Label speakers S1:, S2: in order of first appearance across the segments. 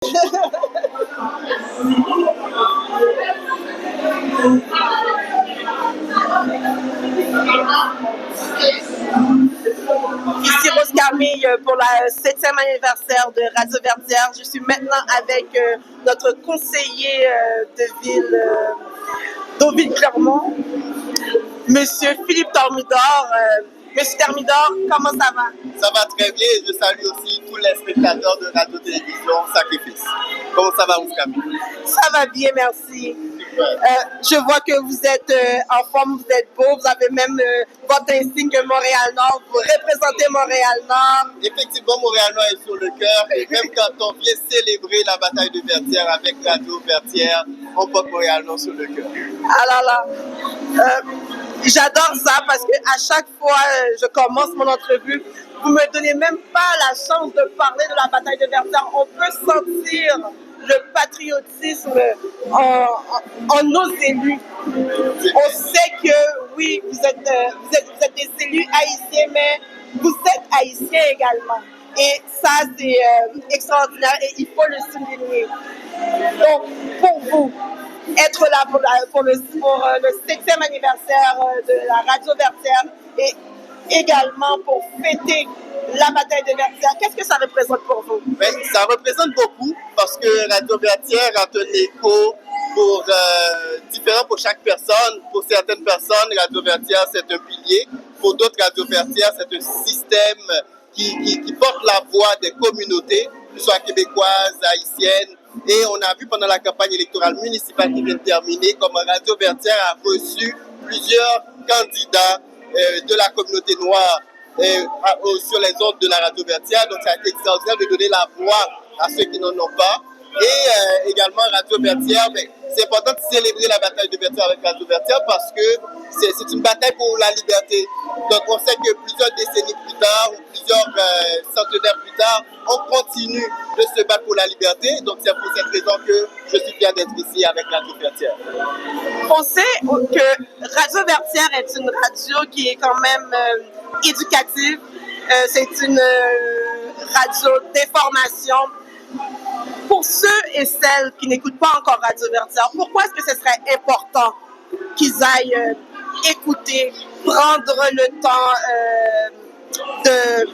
S1: Ici Rose Camille pour la 7e anniversaire de Radio Verdière. Je suis maintenant avec notre conseiller de ville d'Auville-Clermont, Monsieur Philippe Thermidor. Monsieur Thermidor, comment ça va?
S2: Ça va très bien et je salue aussi tous les spectateurs de Radio-Télévision Sacrifice. Comment ça va, Rose Camille?
S1: Ça va bien, merci. Je vois que vous êtes en forme, vous êtes beau, vous avez même votre insigne Montréal-Nord, vous représentez Montréal-Nord.
S2: Effectivement, Montréal-Nord est sur le cœur et même quand on vient célébrer la bataille de Verdière avec Radio Verdière, on porte Montréal-Nord sur le cœur.
S1: Ah là là, j'adore ça parce que à chaque fois je commence mon entrevue, vous me donnez même pas la chance de parler de la bataille de Verdière. On peut sentir le patriotisme en nos élus. On sait que oui, vous êtes des élus haïtiens, mais vous êtes haïtiens également. Et ça, c'est extraordinaire et il faut le souligner. Donc, pour vous, être là pour le 7e anniversaire de la Radio Verdière et également pour fêter la bataille de Verdière, qu'est-ce que ça représente pour vous?
S2: Ben, ça représente beaucoup parce que Radio Verdière a un écho différent pour chaque personne. Pour certaines personnes, Radio Verdière, c'est un pilier. Pour d'autres, Radio Verdière, c'est un système qui porte la voix des communautés, que ce soit québécoises, haïtiennes. Et on a vu pendant la campagne électorale municipale qui vient de terminer comment Radio Verdière a reçu plusieurs candidats de la communauté noire sur les ondes de la Radio Verdière. Donc ça a été extraordinaire de donner la voix à ceux qui n'en ont pas. Et également Radio Verdière, c'est important de célébrer la bataille de Verdière avec Radio Verdière parce que c'est une bataille pour la liberté. Donc on sait que plusieurs décennies plus tard ou plusieurs centenaires plus tard, on continue de se battre pour la liberté. Donc c'est pour cette raison que je suis fier d'être ici avec Radio Verdière.
S1: On sait que Radio Verdière est une radio qui est quand même éducative. C'est une radio d'information. Pour ceux et celles qui n'écoutent pas encore Radio Verdière, pourquoi est-ce que ce serait important qu'ils aillent écouter, prendre le temps de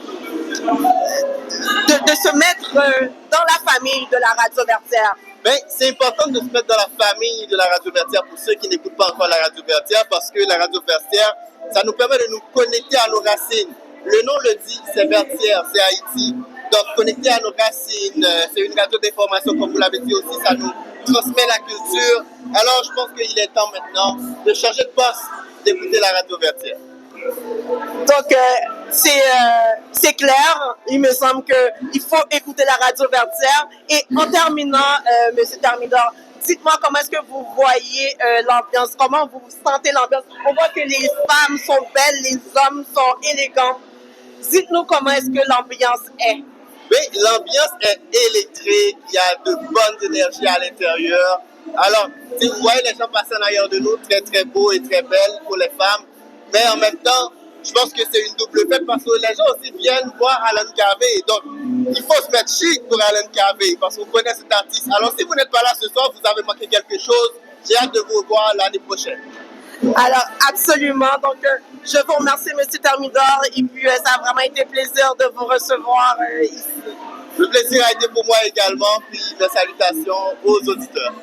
S1: se mettre dans la famille de la Radio Verdière?
S2: Ben, c'est important de se mettre dans la famille de la Radio Verdière pour ceux qui n'écoutent pas encore la Radio Verdière parce que la Radio Verdière, ça nous permet de nous connecter à nos racines. Le nom le dit, c'est Verdière, c'est Haïti. Donc, connecter à nos racines, c'est une radio d'information, comme vous l'avez dit aussi, ça nous transmet la culture. Alors, je pense qu'il est temps maintenant de changer de poste, d'écouter la Radio Verdière.
S1: Donc, c'est clair. Il me semble qu'il faut écouter la Radio Verdière. Et en terminant, M. Thermidor, dites-moi comment est-ce que vous voyez l'ambiance, comment vous sentez l'ambiance. On voit que les femmes sont belles, les hommes sont élégants. Dites-nous comment est-ce que l'ambiance est.
S2: Oui, l'ambiance est électrique, il y a de bonnes énergies à l'intérieur. Alors, si vous voyez les gens passer en arrière de nous, très très beaux et très belles pour les femmes, mais en même temps, je pense que c'est une double fête parce que les gens aussi viennent voir Alan Carvey. Donc, il faut se mettre chic pour Alan Carvey parce qu'on connaît cet artiste. Alors, si vous n'êtes pas là ce soir, vous avez manqué quelque chose. J'ai hâte de vous revoir l'année prochaine.
S1: Alors, absolument. Donc, je vous remercie, M. Thermidor. Et puis, ça a vraiment été un plaisir de vous recevoir ici.
S2: Le plaisir a été pour moi également. Puis, mes salutations aux auditeurs.